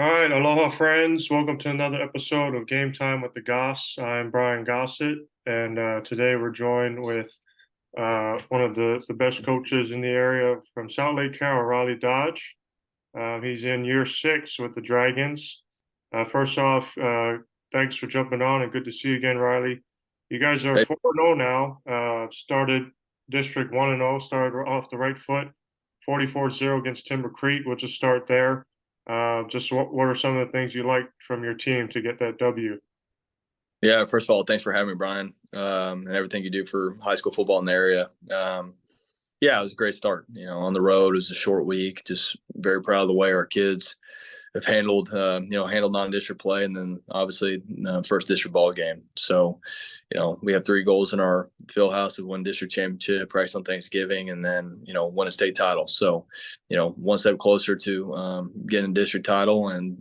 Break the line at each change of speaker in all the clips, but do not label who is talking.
All right, aloha friends. Welcome to another episode of Game Time with the Goss. I'm Brian Gossett, and today we're joined with one of the best coaches in the area from Southlake, Carroll, Riley Dodge. He's in year 6 with the Dragons. First off, thanks for jumping on, and good to see you again, Riley. You guys are
Hey,
4-0 now. Started District 1-0, started off the right foot, 44-0 against Timber Creek. We'll just start there. Just what are some of the things you liked from your team to get that W?
yeah, first of all, thanks for having me, Brian, and everything you do for high school football in the area. Yeah, it was a great start. On the road, it was a short week. Just very proud of the way our kids have handled non-district play, and then obviously first district ball game. So, we have 3 goals in our field house of win district championship, practice on Thanksgiving, and then win a state title. So, one step closer to getting a district title, and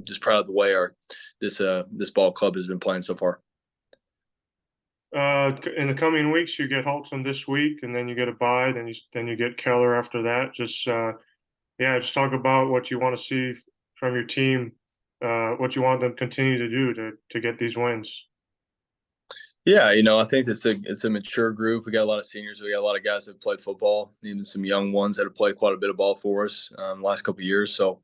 just proud of the way our this ball club has been playing so far.
In the coming weeks, you get Holton this week, and then you get a bye. Then you get Keller after that. Yeah, just talk about what you want to see from your team, what you want them to continue to do to get these wins.
Yeah, I think it's a mature group. We got a lot of seniors. We got a lot of guys that have played football, even some young ones that have played quite a bit of ball for us the last couple of years. So,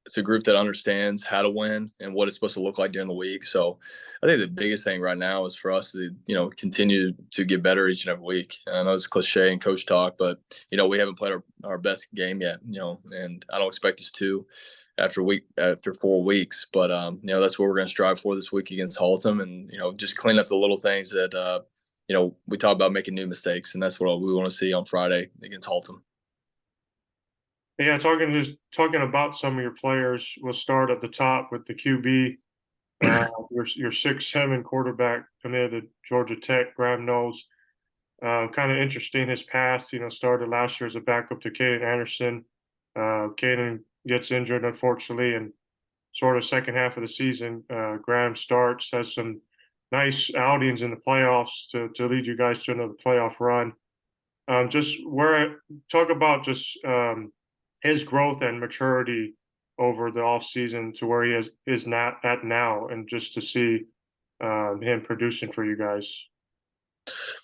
it's a group that understands how to win and what it's supposed to look like during the week. So, I think the biggest thing right now is for us to continue to get better each and every week. I know it's cliche and coach talk, but we haven't played our best game yet. And I don't expect us to after 4 weeks. But that's what we're going to strive for this week against Haltom, and just clean up the little things that we talk about making new mistakes, and that's what we want to see on Friday against Haltom.
Yeah, talking about some of your players. We'll start at the top with the QB. Your 6'7" quarterback committed to Georgia Tech, Graham Knowles. Kind of interesting his past. Started last year as a backup to Caden Anderson. Caden gets injured, unfortunately, and sort of second half of the season, Graham starts, has some nice outings in the playoffs to lead you guys to another playoff run. Just where talk about just his growth and maturity over the off season to where is not at now, and just to see him producing for you guys.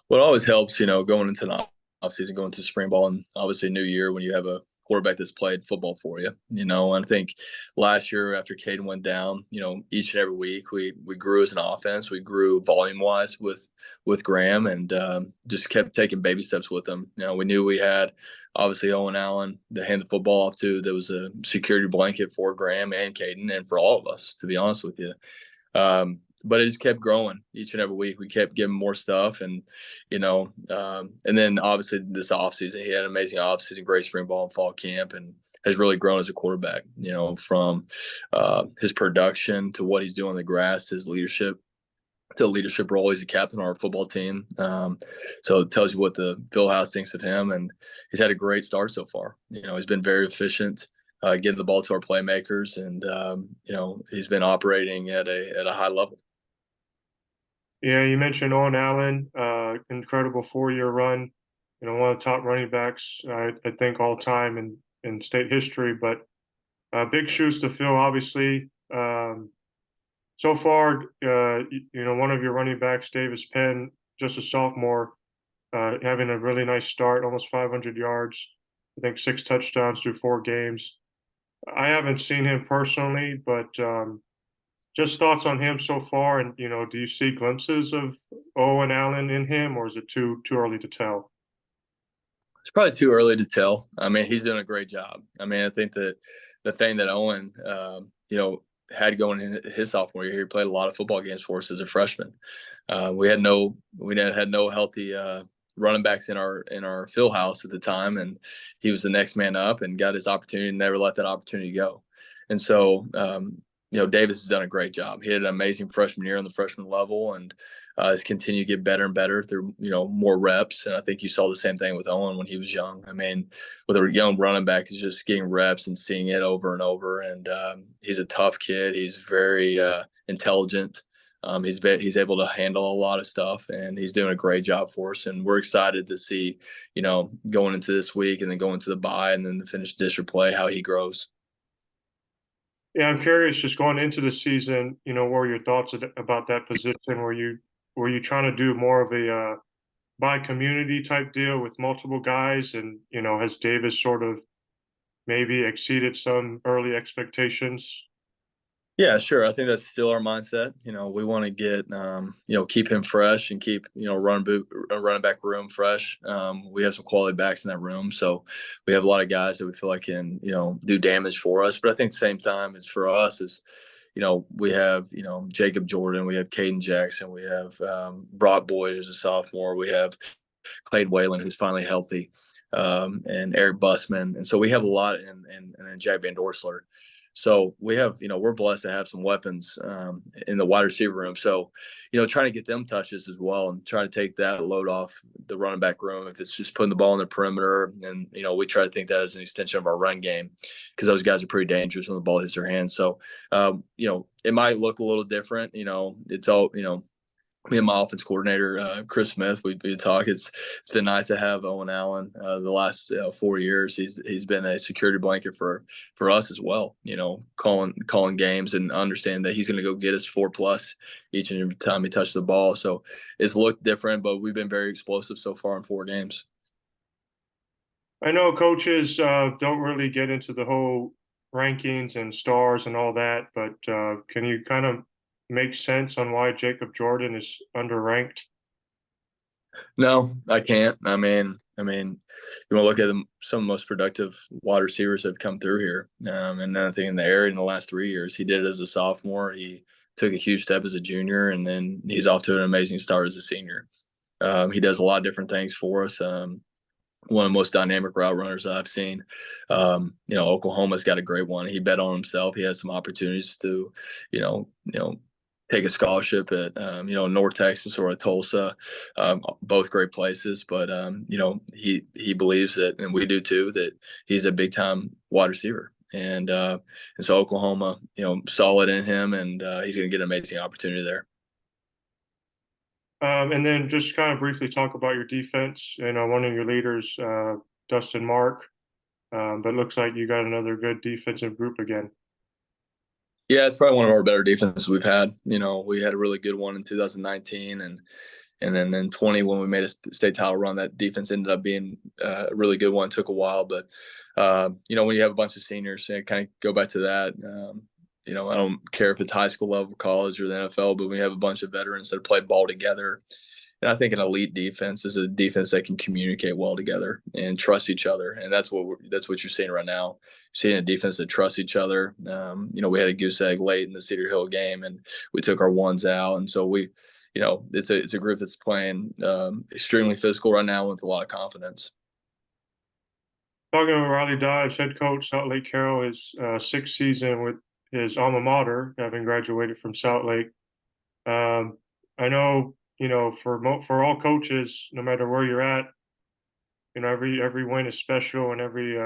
Well, it always helps, going into the offseason, going to spring ball, and obviously New Year when you have a quarterback that's played football for you. And I think last year after Caden went down, each and every week we grew as an offense. We grew volume wise with Graham, and just kept taking baby steps with him. We knew we had obviously Owen Allen to hand the football off to. That was a security blanket for Graham and Caden and for all of us, to be honest with you. But it just kept growing each and every week. We kept giving more stuff, and and then obviously this offseason, he had an amazing offseason, great spring ball and fall camp, and has really grown as a quarterback. From his production to what he's doing on the grass, his leadership to the leadership role. He's a captain of our football team, so it tells you what the Bill House thinks of him, and he's had a great start so far. He's been very efficient. Getting the ball to our playmakers, and he's been operating at a high level.
Yeah, you mentioned Owen Allen, incredible 4-year run. One of the top running backs, I think, all time in state history. But big shoes to fill, obviously. So far, one of your running backs, Davis Penn, just a sophomore, having a really nice start, almost 500 yards. I think 6 touchdowns through 4 games. I haven't seen him personally, but just thoughts on him so far, and do you see glimpses of Owen Allen in him, or is it too early to tell?
It's probably too early to tell. I mean, he's doing a great job. I mean, I think that the thing that Owen, had going in his sophomore year, he played a lot of football games for us as a freshman. We had no healthy running backs in our field house at the time, and he was the next man up and got his opportunity and never let that opportunity go. And so, Davis has done a great job. He had an amazing freshman year on the freshman level, and has continued to get better and better through, more reps. And I think you saw the same thing with Owen when he was young. I mean, with a young running back, he's just getting reps and seeing it over and over. And he's a tough kid. He's very intelligent. He's able to handle a lot of stuff, and he's doing a great job for us. And we're excited to see, going into this week and then going to the bye and then the finish district play, how he grows.
Yeah, I'm curious, just going into the season, what were your thoughts about that position? Were you trying to do more of a by community type deal with multiple guys, and has Davis sort of maybe exceeded some early expectations?
Yeah, sure. I think that's still our mindset. We want to get, keep him fresh and keep, running back room fresh. We have some quality backs in that room. So we have a lot of guys that we feel like can, do damage for us. But I think at the same time, it's for us is, we have, Jacob Jordan, we have Caden Jackson, we have Brock Boyd, who's a sophomore. We have Clayton Whalen, who's finally healthy, and Eric Bussman. And so we have a lot, and then Jack Van Dorsler. So we have, we're blessed to have some weapons in the wide receiver room. So, trying to get them touches as well and try to take that load off the running back room. If it's just putting the ball in the perimeter, and, we try to think that as an extension of our run game because those guys are pretty dangerous when the ball hits their hands. So, it might look a little different. It's all, me and my offense coordinator, Chris Smith, we talk. It's been nice to have Owen Allen the last 4 years. He's been a security blanket for us as well. Calling games and understanding that he's going to go get us 4+ each and every time he touches the ball. So it's looked different, but we've been very explosive so far in 4 games.
I know coaches don't really get into the whole rankings and stars and all that, but can you kind of make sense on why Jacob Jordan is underranked?
No, I can't. You want to look at some of the most productive wide receivers that have come through here, and I think in the area in the last 3 years, he did it as a sophomore. He took a huge step as a junior, and then he's off to an amazing start as a senior. He does a lot of different things for us. One of the most dynamic route runners I've seen. Oklahoma's got a great one. He bet on himself. He has some opportunities to, take a scholarship at, North Texas or at Tulsa, both great places. But, he believes that, and we do too, that he's a big time wide receiver. And so Oklahoma, solid in him, and he's going to get an amazing opportunity there.
And then just kind of briefly talk about your defense. One of your leaders, Dustin Mark, but looks like you got another good defensive group again.
Yeah, it's probably one of our better defenses we've had. We had a really good one in 2019, and then in 20 when we made a state title run, that defense ended up being a really good one. It took a while, but when you have a bunch of seniors, kind of go back to that. I don't care if it's high school level, college, or the NFL, but we have a bunch of veterans that have played ball together. And I think an elite defense is a defense that can communicate well together and trust each other, and that's what you're seeing right now. You're seeing a defense that trusts each other. We had a goose egg late in the Cedar Hill game, and we took our ones out, and so it's a group that's playing extremely physical right now with a lot of confidence.
Talking about Riley Dodge, head coach, Southlake Carroll, his sixth season with his alma mater, having graduated from Southlake. I know, for all coaches, no matter where you're at, every win is special and every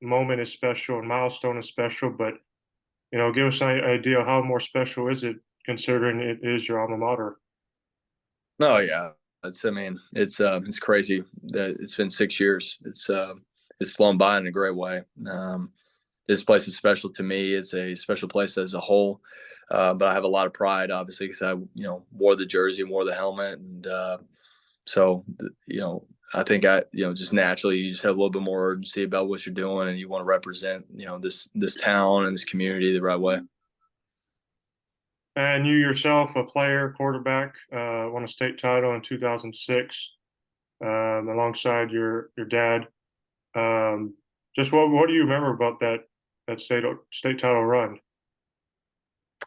moment is special and milestone is special. But give us an idea how more special is it considering it is your alma mater.
No, yeah, it's crazy that it's been 6 years. It's flown by in a great way. This place is special to me. It's a special place as a whole. But I have a lot of pride, obviously, because I, wore the jersey, wore the helmet, and so I think just naturally you just have a little bit more urgency about what you're doing, and you want to represent, this town and this community the right way.
And you yourself, a player, quarterback, won a state title in 2006, alongside your dad. Just what do you remember about that state title run?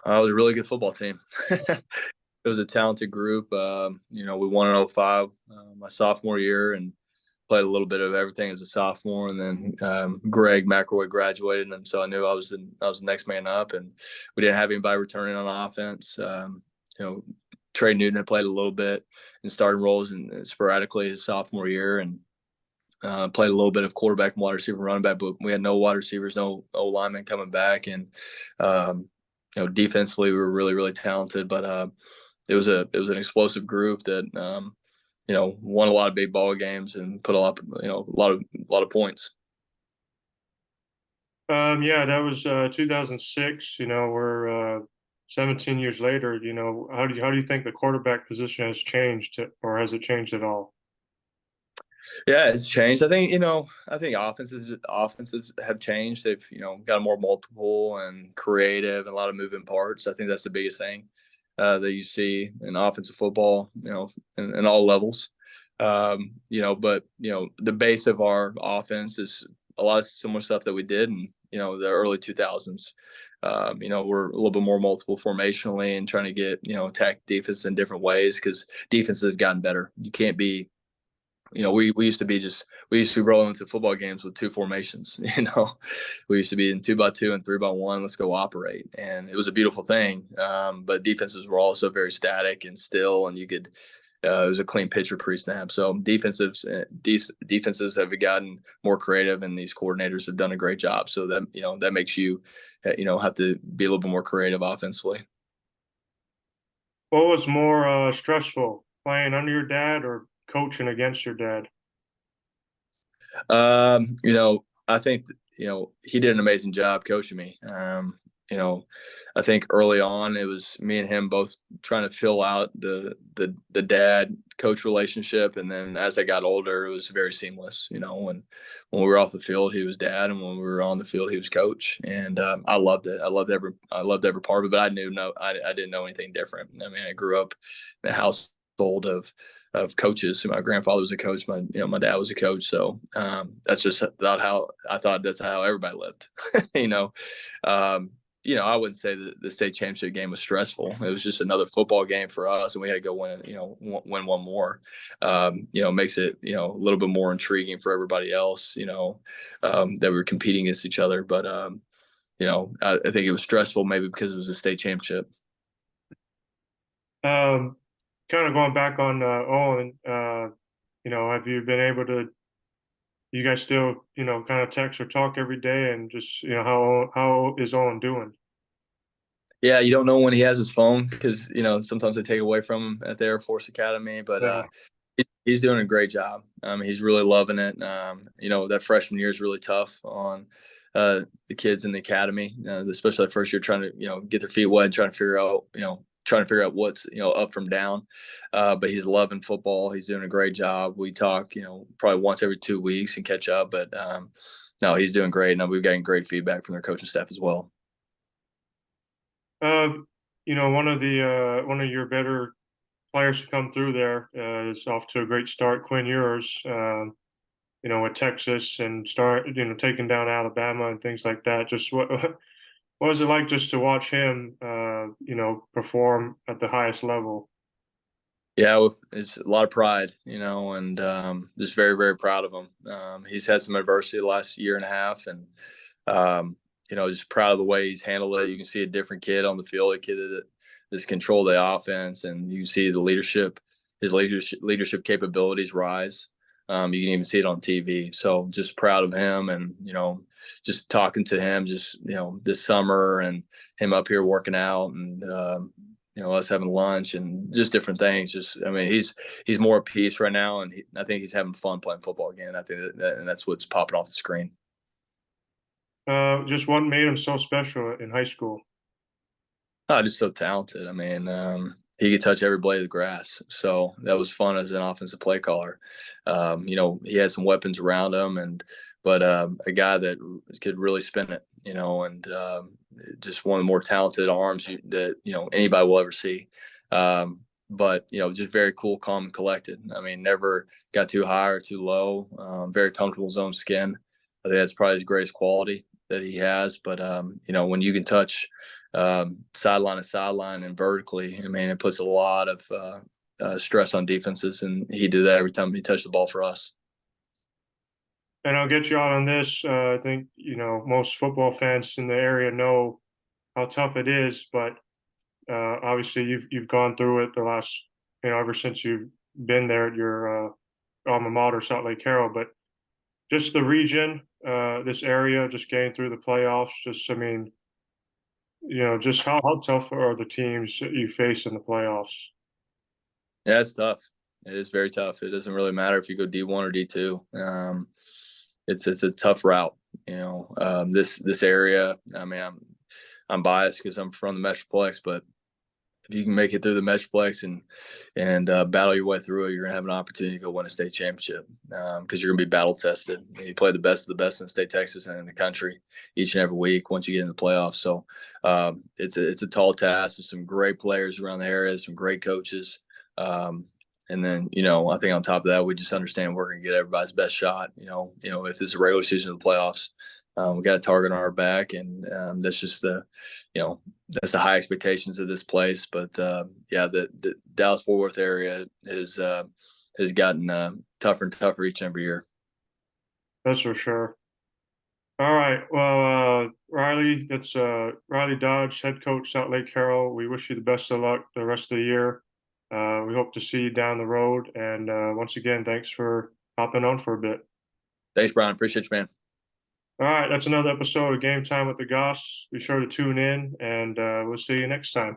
It was a really good football team. It was a talented group. We won in 05, my sophomore year, and played a little bit of everything as a sophomore. And then Greg McElroy graduated, and so I knew I was the next man up. And we didn't have anybody returning on offense. Trey Newton had played a little bit in starting roles and sporadically his sophomore year, and played a little bit of quarterback and wide receiver, running back. But we had no wide receivers, no linemen coming back, and defensively we were really really talented, but it was an explosive group that won a lot of big ball games and put a lot of points.
Yeah, that was 2006. We're 17 years later. How do you think the quarterback position has changed, or has it changed at all?
Yeah, it's changed. I think offenses have changed. They've got more multiple and creative and a lot of moving parts. I think that's the biggest thing that you see in offensive football. In all levels. But the base of our offense is a lot of similar stuff that we did in the early 2000s. We're a little bit more multiple formationally and trying to get attack defense in different ways because defenses have gotten better. You can't be we used to be rolling into football games with two formations. We used to be in 2-by-2 and 3-by-1. Let's go operate, and it was a beautiful thing. But defenses were also very static and still, and you could. It was a clean pitcher pre-snap. So defenses have gotten more creative, and these coordinators have done a great job. So that makes you, have to be a little bit more creative offensively.
What was more stressful, playing under your dad or coaching against your dad?
I think he did an amazing job coaching me. You know, I think early on it was me and him both trying to fill out the dad coach relationship, and then as I got older, it was very seamless. When we were off the field, he was dad, and when we were on the field, he was coach, and I loved it. I loved every part of it. But I didn't know anything different. I mean, I grew up in a household of coaches. My grandfather was a coach. My dad was a coach. So that's just about how I thought that's how everybody lived. you know, um, I wouldn't say that the state championship game was stressful. It was just another football game for us, and we had to go win. Win one more. Makes it a little bit more intriguing for everybody else. That we were competing against each other. But I think it was stressful maybe because it was a state championship.
Um, Kind of going back on Owen, have you been able to? You guys still, kind of text or talk every day, and just, how is Owen doing?
Yeah, you don't know when he has his phone because sometimes they take away from him at the Air Force Academy, but
Yeah.
he's doing a great job. He's really loving it. That freshman year is really tough on the kids in the academy, especially the first year trying to get their feet wet and trying to figure out what's up from down. But he's loving football. He's doing a great job. We talk probably once every 2 weeks and catch up, but no, he's doing great, and we've gotten great feedback from their coaching staff as well.
Uh, one of your better players to come through there is off to a great start, Quinn Ewers. With Texas and start, taking down Alabama and things like that. Just what was it like just to watch him, perform at the highest level?
Yeah, well, it's a lot of pride, and just very, very proud of him. He's had some adversity the last year and a half, and just proud of the way he's handled it. You can see a different kid on the field, a kid that has controlled the offense, and you can see his leadership capabilities rise. You can even see it on TV. So just proud of him, and just talking to him, just this summer, and him up here working out, and us having lunch and just different things. Just, I mean, he's more at peace right now, and I think he's having fun playing football again. I think and that's what's popping off the screen.
Just what made him so special in high school?
Oh, just so talented. I mean, he could touch every blade of the grass. So that was fun as an offensive play caller. He had some weapons around him, but a guy that could really spin it. And just one of the more talented arms that anybody will ever see. But just very cool, calm, and collected. I mean, never got too high or too low. Very comfortable in his own skin. I think that's probably his greatest quality that he has. But when you can touch sideline to sideline and vertically, I mean, it puts a lot of stress on defenses, and he did that every time he touched the ball for us.
And I'll get you out on this. I think most football fans in the area know how tough it is, but obviously you've gone through it the last ever since you've been there at your alma mater, Southlake Carroll. But just the region, this area, just getting through the playoffs. Just, I mean, just how tough are the teams that you face in the playoffs?
Yeah, it's tough. It is very tough. It doesn't really matter if you go D1 or D2. It's a tough route. This area. I mean, I'm biased because I'm from the Metroplex, but if you can make it through the Metroplex and battle your way through it, you're gonna have an opportunity to go win a state championship because you're gonna be battle tested. You play the best of the best in the state of Texas and in the country each and every week once you get in the playoffs. So it's a tall task. There's some great players around the area, some great coaches. Um, and then, I think on top of that, we just understand we're going to get everybody's best shot. If this is a regular season of the playoffs, we got a target on our back, and that's just you know, that's the high expectations of this place. But yeah, the Dallas Fort Worth area has gotten tougher and tougher each and every year.
That's for sure. All right. Well, Riley, that's Riley Dodge, head coach, Southlake Carroll. We wish you the best of luck the rest of the year. We hope to see you down the road. And once again, thanks for hopping on for a bit.
Thanks, Brian. Appreciate you, man.
All right. That's another episode of Game Time with the Goss. Be sure to tune in, and we'll see you next time.